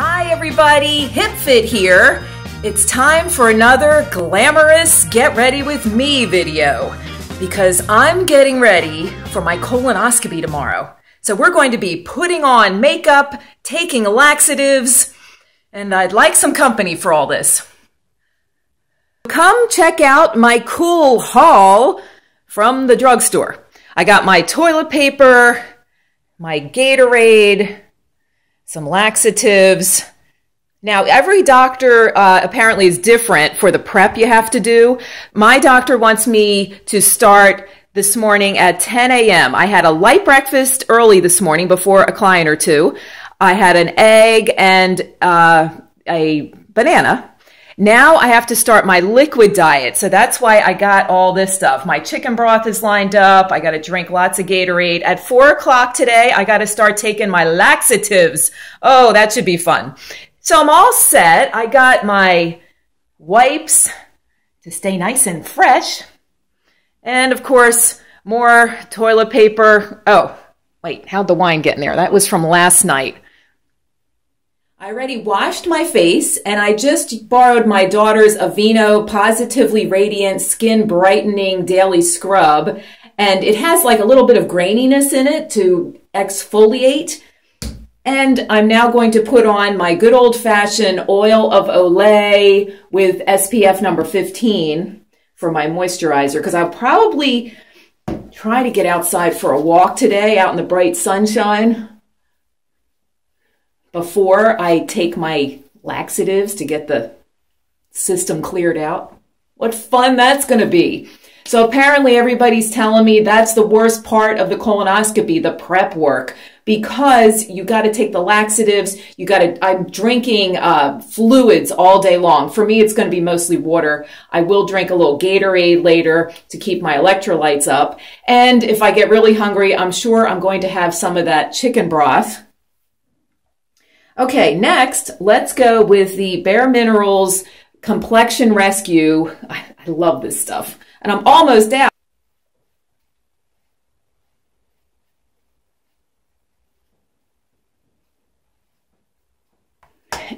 Hi everybody, HipFit here. It's time for another glamorous Get Ready With Me video because I'm getting ready for my colonoscopy tomorrow. So we're going to be putting on makeup, taking laxatives, and I'd like some company for all this. Come check out my cool haul from the drugstore. I got my toilet paper, my Gatorade, some laxatives. Now, every doctor apparently is different for the prep you have to do. My doctor wants me to start this morning at 10 a.m. I had a light breakfast early this morning before a client or two. I had an egg and a banana. Now I have to start my liquid diet, so that's why I got all this stuff. My chicken broth is lined up. I got to drink lots of Gatorade. At 4 o'clock today, I got to start taking my laxatives. Oh, that should be fun. So I'm all set. I got my wipes to stay nice and fresh. And of course, more toilet paper. Oh, wait, how'd the wine get in there? That was from last night. I already washed my face, and I just borrowed my daughter's Aveeno Positively Radiant Skin Brightening Daily Scrub, and it has like a little bit of graininess in it to exfoliate. And I'm now going to put on my good old-fashioned oil of Olay with SPF number 15 for my moisturizer, because I'll probably try to get outside for a walk today out in the bright sunshine before I take my laxatives to get the system cleared out. What fun that's going to be. So apparently everybody's telling me that's the worst part of the colonoscopy, the prep work, because you got to take the laxatives. I'm drinking fluids all day long. For me, it's going to be mostly water. I will drink a little Gatorade later to keep my electrolytes up. And if I get really hungry, I'm sure I'm going to have some of that chicken broth. Okay, next, let's go with the Bare Minerals Complexion Rescue. I love this stuff. And I'm almost out.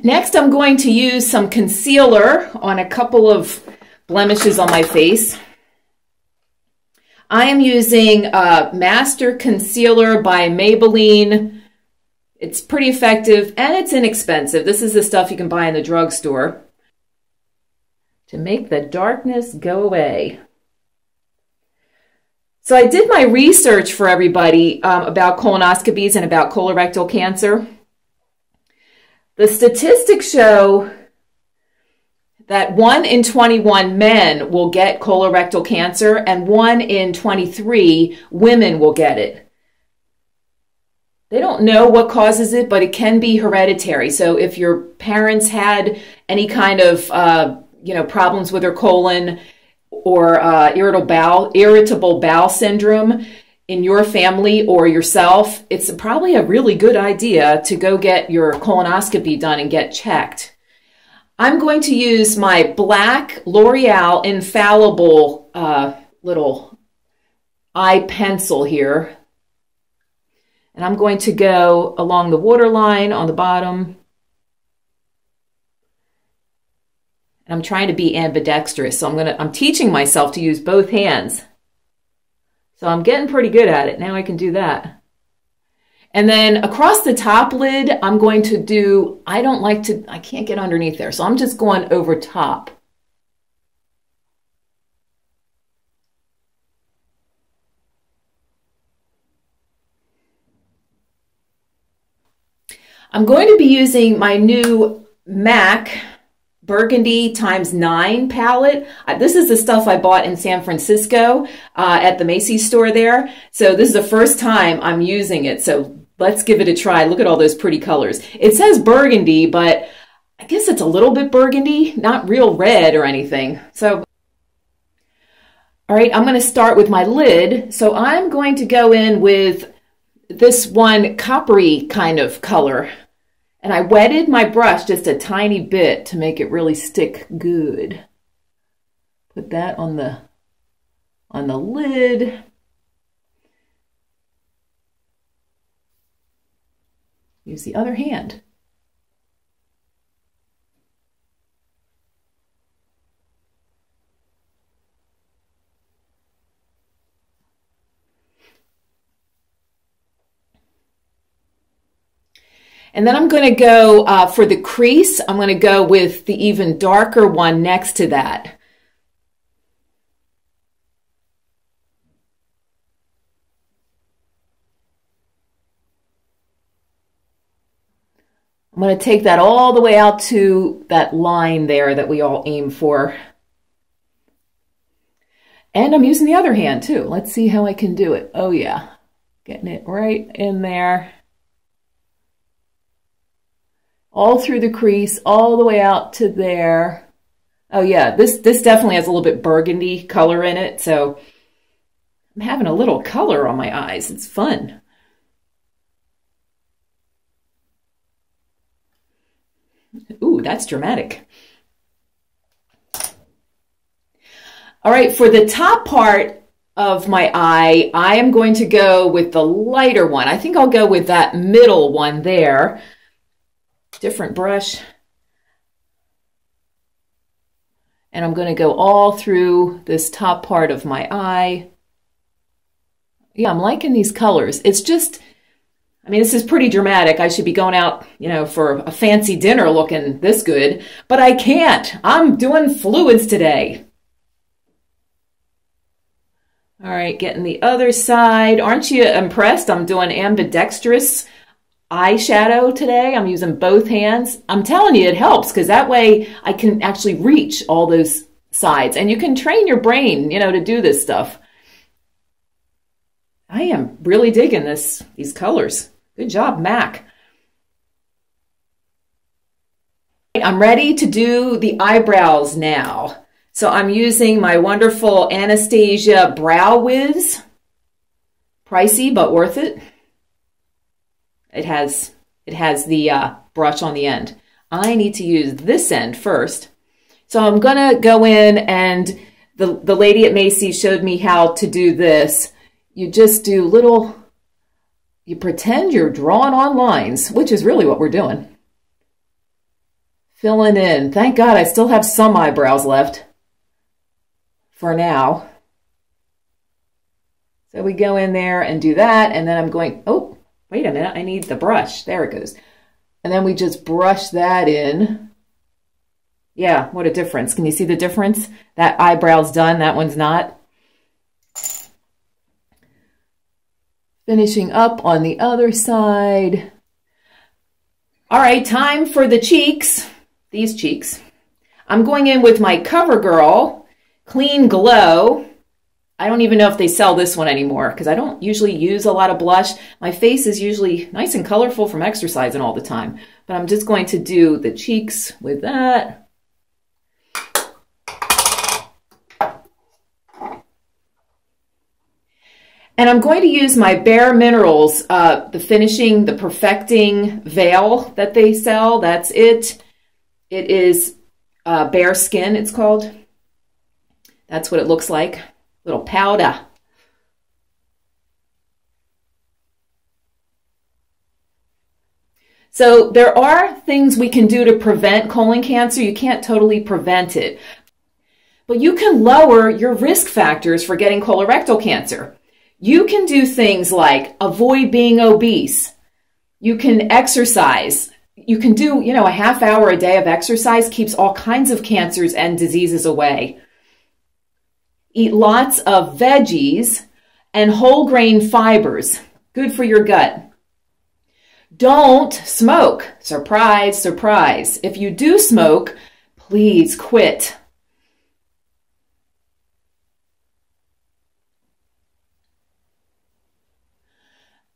Next, I'm going to use some concealer on a couple of blemishes on my face. I am using Master Concealer by Maybelline. It's pretty effective and it's inexpensive. This is the stuff you can buy in the drugstore to make the darkness go away. So I did my research for everybody about colonoscopies and about colorectal cancer. The statistics show that 1 in 21 men will get colorectal cancer and 1 in 23 women will get it. They don't know what causes it, but it can be hereditary. So if your parents had any kind of, problems with their colon or irritable bowel syndrome in your family or yourself, it's probably a really good idea to go get your colonoscopy done and get checked. I'm going to use my black L'Oreal Infallible little eye pencil here. And I'm going to go along the waterline on the bottom. And I'm trying to be ambidextrous. So I'm teaching myself to use both hands. So I'm getting pretty good at it. Now I can do that. And then across the top lid, I'm going to do, I can't get underneath there. So I'm just going over top. I'm going to be using my new MAC Burgundy ×9 palette. This is the stuff I bought in San Francisco at the Macy's store there. So this is the first time I'm using it. So let's give it a try. Look at all those pretty colors. It says burgundy, but I guess it's a little bit burgundy, not real red or anything. So, all right, I'm going to start with my lid. So I'm going to go in with this one coppery kind of color. And I wetted my brush just a tiny bit to make it really stick good. Put that on the lid. Use the other hand. And then I'm going to go for the crease, I'm going to go with the even darker one next to that. I'm going to take that all the way out to that line there that we all aim for. And I'm using the other hand too. Let's see how I can do it. Oh yeah, getting it right in there. All through the crease, all the way out to there. Oh yeah, this definitely has a little bit burgundy color in it, so I'm having a little color on my eyes. It's fun. Ooh, that's dramatic. All right, for the top part of my eye, I am going to go with the lighter one. I think I'll go with that middle one there. Different brush. And I'm going to go all through this top part of my eye. Yeah, I'm liking these colors. It's just, I mean, this is pretty dramatic. I should be going out, you know, for a fancy dinner looking this good, but I can't. I'm doing fluids today. All right, getting the other side. Aren't you impressed? I'm doing ambidextrous eyeshadow today. I'm using both hands. I'm telling you, it helps because that way I can actually reach all those sides. And you can train your brain, you know, to do this stuff. I am really digging these colors. Good job, Mac. I'm ready to do the eyebrows now. So I'm using my wonderful Anastasia Brow Wiz. Pricey, but worth it. It has the brush on the end. I need to use this end first. So I'm gonna go in, and the lady at Macy's showed me how to do this. You just do little, you pretend you're drawing on lines, which is really what we're doing. Filling in. Thank God I still have some eyebrows left. For now. So we go in there and do that, and then I'm going, oh, wait a minute, I need the brush. There it goes. And then we just brush that in. Yeah, what a difference. Can you see the difference? That eyebrow's done, that one's not. Finishing up on the other side. All right, time for the cheeks. These cheeks. I'm going in with my Covergirl Clean Glow. I don't even know if they sell this one anymore because I don't usually use a lot of blush. My face is usually nice and colorful from exercising all the time. But I'm just going to do the cheeks with that. And I'm going to use my Bare Minerals, the Perfecting Veil that they sell. That's it. It is Bareskin, it's called. That's what it looks like. Little powder. So there are things we can do to prevent colon cancer. You can't totally prevent it. But you can lower your risk factors for getting colorectal cancer. You can do things like avoid being obese. You can exercise. You can do, you know, a half hour a day of exercise keeps all kinds of cancers and diseases away. Eat lots of veggies and whole grain fibers. Good for your gut. Don't smoke. Surprise, surprise. If you do smoke, please quit.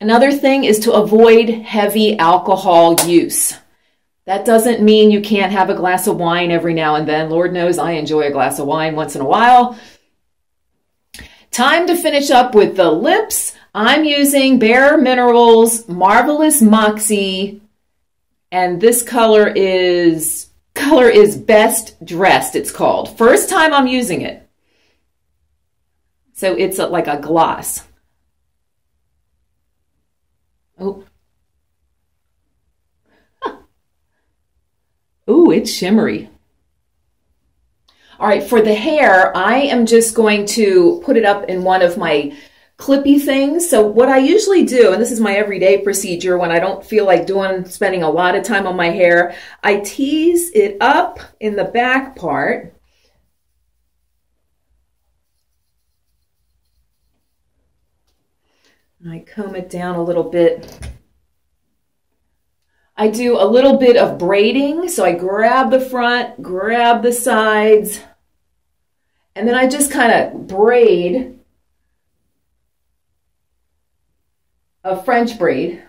Another thing is to avoid heavy alcohol use. That doesn't mean you can't have a glass of wine every now and then. Lord knows I enjoy a glass of wine once in a while. Time to finish up with the lips. I'm using Bare Minerals Marvelous Moxie, and this color is Best Dressed, it's called. First time I'm using it. So it's like a gloss. Oh. Ooh, it's shimmery. All right, for the hair, I am just going to put it up in one of my clippy things. So what I usually do, and this is my everyday procedure when I don't feel like spending a lot of time on my hair, I tease it up in the back part. I comb it down a little bit. I do a little bit of braiding, so I grab the front, grab the sides, and then I just kind of braid a French braid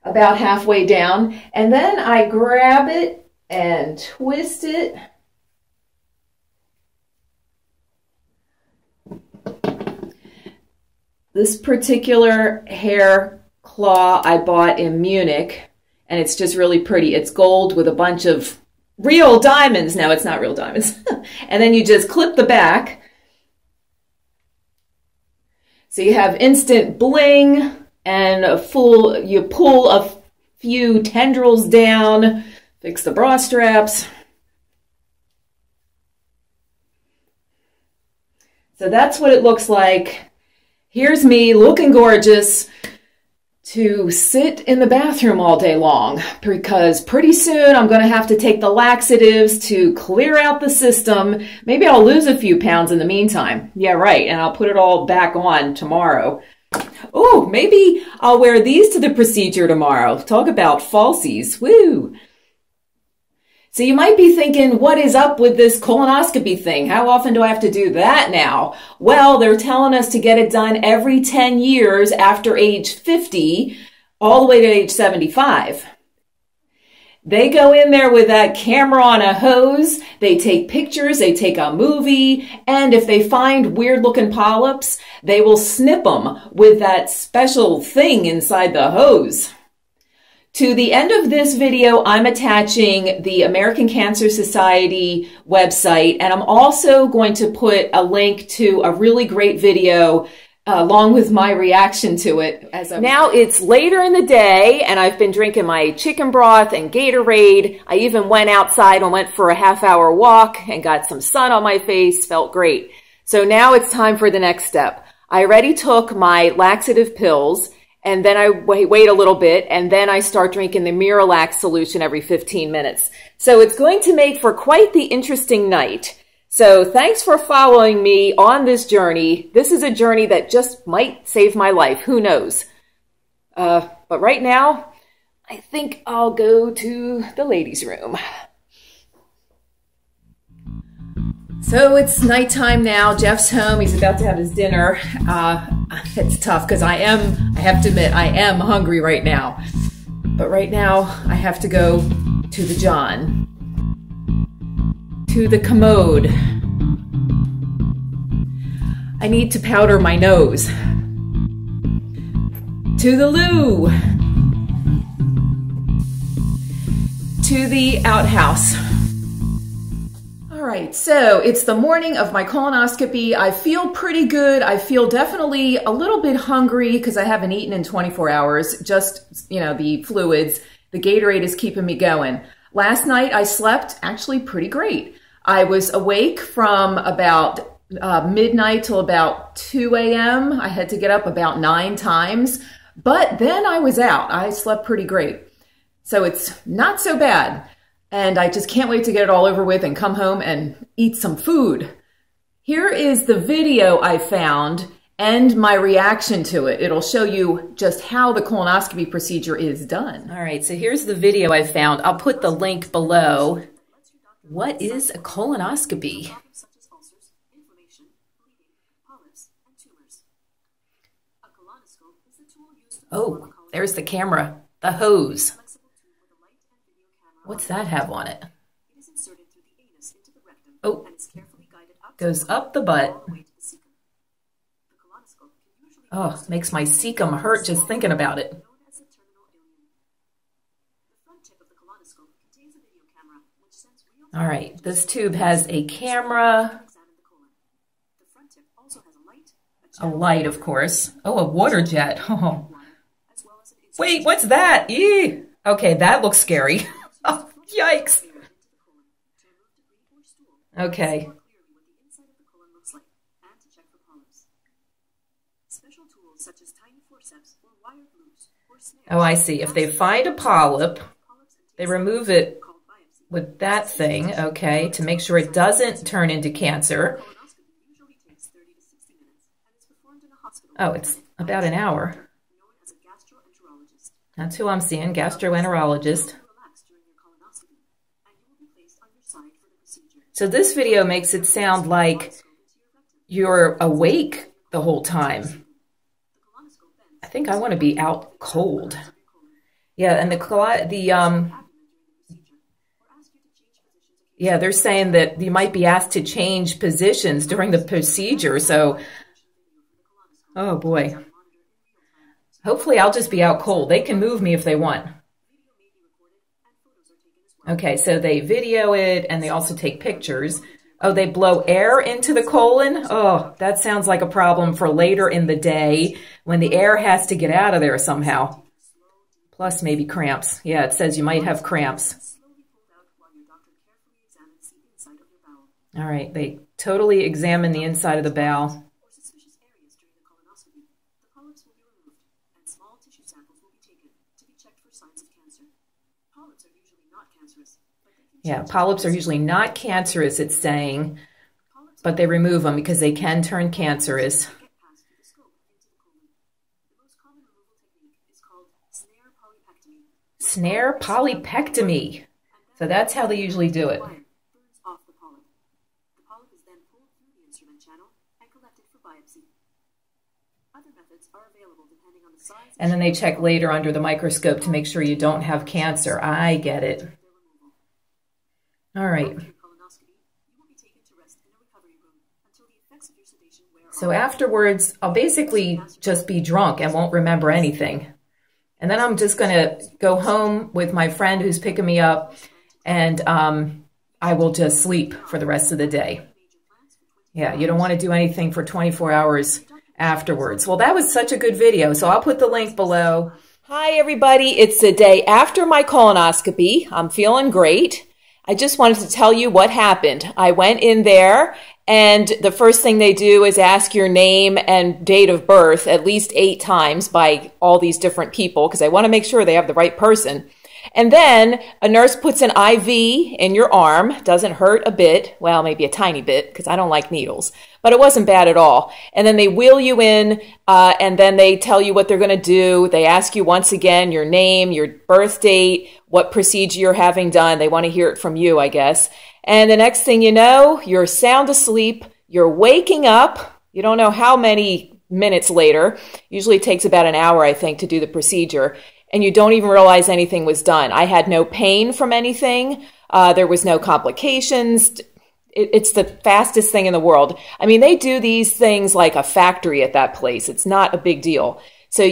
about halfway down, and then I grab it and twist it. This particular hair claw I bought in Munich, and it's just really pretty. It's gold with a bunch of real diamonds. No, it's not real diamonds. And then you just clip the back. So you have instant bling and you pull a few tendrils down, fix the bra straps. So that's what it looks like. Here's me looking gorgeous to sit in the bathroom all day long, because pretty soon I'm going to have to take the laxatives to clear out the system. Maybe I'll lose a few pounds in the meantime. Yeah, right. And I'll put it all back on tomorrow. Oh, maybe I'll wear these to the procedure tomorrow. Talk about falsies. Woo! So you might be thinking, what is up with this colonoscopy thing? How often do I have to do that now? Well, they're telling us to get it done every 10 years after age 50, all the way to age 75. They go in there with that camera on a hose, they take pictures, they take a movie, and if they find weird looking polyps, they will snip them with that special thing inside the hose. To the end of this video, I'm attaching the American Cancer Society website, and I'm also going to put a link to a really great video along with my reaction to it. Now it's later in the day, and I've been drinking my chicken broth and Gatorade. I even went outside and went for a half-hour walk and got some sun on my face. Felt great. So now it's time for the next step. I already took my laxative pills, and then I wait a little bit, and then I start drinking the Miralax solution every 15 minutes. So it's going to make for quite the interesting night. So thanks for following me on this journey. This is a journey that just might save my life. Who knows? But right now, I think I'll go to the ladies' room. So it's nighttime now. Jeff's home. He's about to have his dinner. It's tough because I have to admit, I am hungry right now. But right now, I have to go to the John, to the commode. I need to powder my nose. To the loo. To the outhouse. All right, so it's the morning of my colonoscopy. I feel pretty good. I feel definitely a little bit hungry because I haven't eaten in 24 hours. Just, you know, the fluids. The Gatorade is keeping me going. Last night I slept actually pretty great. I was awake from about midnight till about 2 a.m. I had to get up about 9 times, but then I was out. I slept pretty great. So it's not so bad. And I just can't wait to get it all over with and come home and eat some food. Here is the video I found and my reaction to it. It'll show you just how the colonoscopy procedure is done. All right, so here's the video I found. I'll put the link below. What is a colonoscopy? Oh, there's the camera, the hose. What's that have on it? Oh, goes up the butt. Oh, makes my cecum hurt just thinking about it. All right, this tube has a camera, a light, of course. Oh, a water jet. Oh. Wait, what's that? Eee. Okay, that looks scary. Oh, yikes. Okay. Oh, I see. If they find a polyp, they remove it with that thing, okay, to make sure it doesn't turn into cancer. Oh, it's about an hour. That's who I'm seeing, gastroenterologist. So this video makes it sound like you're awake the whole time. I think I want to be out cold. Yeah, and yeah, they're saying that you might be asked to change positions during the procedure. So, oh boy. Hopefully I'll just be out cold. They can move me if they want. Okay, so they video it and they also take pictures. Oh, they blow air into the colon? Oh, that sounds like a problem for later in the day when the air has to get out of there somehow. Plus maybe cramps. Yeah, it says you might have cramps. All right, they totally examine the inside of the bowel. Yeah, polyps are usually not cancerous, it's saying, but they remove them because they can turn cancerous. Snare polypectomy. So that's how they usually do it. And then they check later under the microscope to make sure you don't have cancer. I get it. All right. So afterwards, I'll basically just be drunk and won't remember anything. And then I'm just going to go home with my friend who's picking me up, and I will just sleep for the rest of the day. Yeah, you don't want to do anything for 24 hours afterwards. Well, that was such a good video, so I'll put the link below. Hi, everybody. It's the day after my colonoscopy. I'm feeling great. I just wanted to tell you what happened. I went in there, and the first thing they do is ask your name and date of birth at least 8 times by all these different people, because I want to make sure they have the right person. And then a nurse puts an IV in your arm. Doesn't hurt a bit. Well, maybe a tiny bit, because I don't like needles. But it wasn't bad at all. And then they wheel you in, and then they tell you what they're going to do. They ask you once again your name, your birth date, what procedure you're having done. They want to hear it from you, I guess. And the next thing you know, you're sound asleep. You're waking up. You don't know how many minutes later. Usually it takes about an hour, I think, to do the procedure. And you don't even realize anything was done. I had no pain from anything. There was no complications. It's the fastest thing in the world. I mean, they do these things like a factory at that place. It's not a big deal. So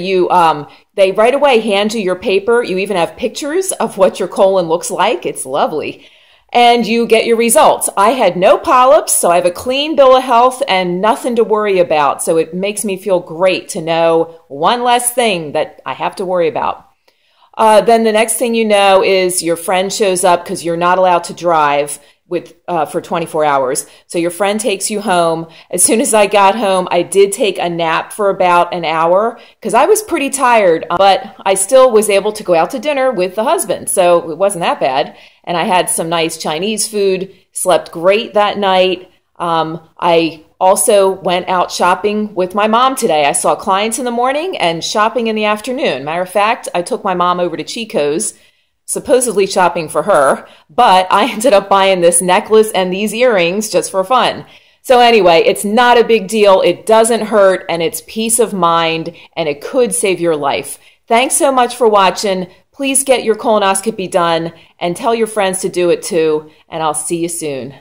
they right away hand you your paper. You even have pictures of what your colon looks like. It's lovely. And you get your results. I had no polyps, so I have a clean bill of health and nothing to worry about. So it makes me feel great to know one less thing that I have to worry about. Then the next thing you know is your friend shows up because you're not allowed to drive for 24 hours. So your friend takes you home. As soon as I got home, I did take a nap for about an hour because I was pretty tired, but I still was able to go out to dinner with the husband. So it wasn't that bad. And I had some nice Chinese food, slept great that night. I also went out shopping with my mom today. I saw clients in the morning and shopping in the afternoon. Matter of fact, I took my mom over to Chico's, supposedly shopping for her, but I ended up buying this necklace and these earrings just for fun. So anyway, it's not a big deal. It doesn't hurt, and it's peace of mind, and it could save your life. Thanks so much for watching. Please get your colonoscopy done and tell your friends to do it too, and I'll see you soon.